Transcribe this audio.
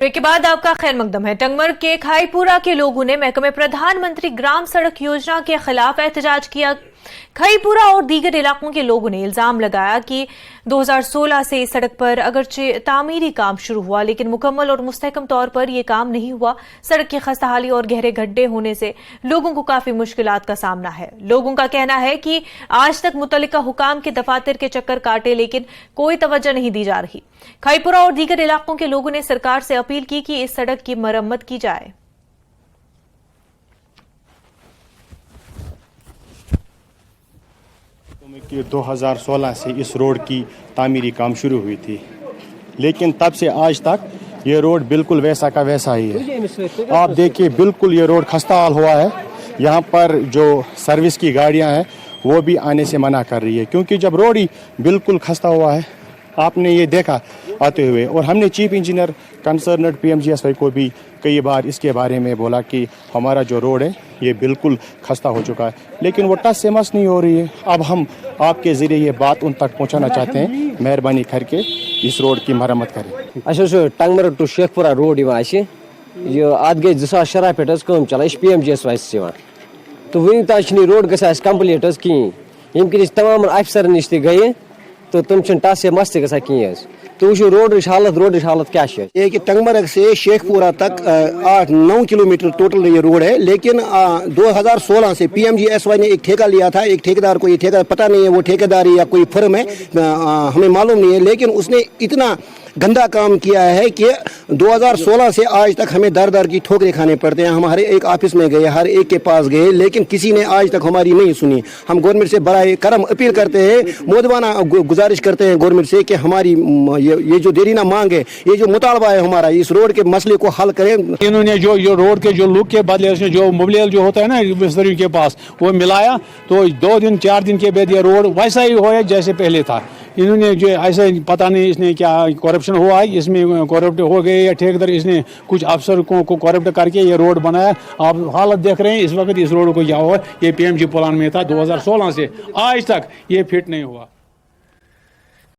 के बाद आपका खैर मकदम है। टंगमर के खाईपुरा के लोगों ने महकमे प्रधानमंत्री ग्राम सड़क योजना के खिलाफ एहतजाज किया। खाईपुरा और दीगर इलाकों के लोगों ने इल्जाम लगाया कि 2016 से इस सड़क पर अगरचे तामीरी काम शुरू हुआ, लेकिन मुकम्मल और मुस्तहकम तौर पर यह काम नहीं हुआ। सड़क की खस्ताहाली और गहरे गड्ढे होने से लोगों को काफी मुश्किलात का सामना है। लोगों का कहना है कि आज तक मुतल्लिका हुकाम के दफातर के चक्कर काटे, लेकिन कोई तवज्जो नहीं दी जा रही। खाईपुरा और दीगर इलाकों के लोगों ने सरकार से अपील की कि इस सड़क की मरम्मत की जाए। कि 2016 से इस रोड की तामीरी काम शुरू हुई थी, लेकिन तब से आज तक ये रोड बिल्कुल वैसा का वैसा ही है। आप देखिए, बिल्कुल ये रोड खस्ताहाल हुआ है। यहाँ पर जो सर्विस की गाड़ियाँ हैं वो भी आने से मना कर रही है, क्योंकि जब रोड ही बिल्कुल खस्ता हुआ है, आपने ये देखा आते हुए। और हमने चीफ इंजीनियर कंसर्नड PMGSY को भी कई बार इसके बारे में बोला कि हमारा जो रोड है ये बिल्कुल खस्ता हो चुका है, लेकिन वो टस से मस नहीं हो रही है। अब हम आपके ज़रिए ये बात उन तक पहुंचाना चाहते हैं, मेहरबानी करके इस रोड की मरम्मत करें। अच्छा टंगमर टू शेखपुरा रोड ये अत गई 2017 पे चलान PMGSY तो वन तक रोड ग कम्प्लीट कहें, यम तमाम अफसर नश गए तो तुम टस से मस कहें। तो वो रोड हालत क्या है कि टंगमर्ग से शेखपुरा तक 8-9 किलोमीटर टोटल ये रोड है, लेकिन 2016 से PMGSY ने एक ठेका लिया था। एक ठेकेदार को ये ठेका पता नहीं है वो ठेकेदार या कोई फर्म है, हमें मालूम नहीं है, लेकिन उसने इतना गंदा काम किया है कि 2016 से आज तक हमें दर दर की ठोकरें खाने पड़ते हैं। हम हर एक ऑफिस में गए, हर एक के पास गए, लेकिन किसी ने आज तक हमारी नहीं सुनी। हम गवर्नमेंट से बराए करम अपील करते हैं, मोदबाना गुजारिश करते हैं गवर्नमेंट से कि हमारी ये जो देरीना मांग है, ये जो मुतालबा है हमारा, इस रोड के मसले को हल करें। इन्होंने जो रोड के जो लुक के बदले जो मोबाइल जो होता है ना मिस्त्री के पास वो मिलाया, तो 2-4 दिन के बाद ये रोड वैसा ही हो जैसे पहले था। इन्होंने जो ऐसे पता नहीं इसने क्या करप्शन हुआ है, इसमें करप्ट हो गए या ठेकेदार, इसने कुछ अफसर को करप्ट करके ये रोड बनाया। आप हालत देख रहे हैं इस वक्त इस रोड को क्या हुआ, ये PMG प्लान में था 2016 से आज तक ये फिट नहीं हुआ।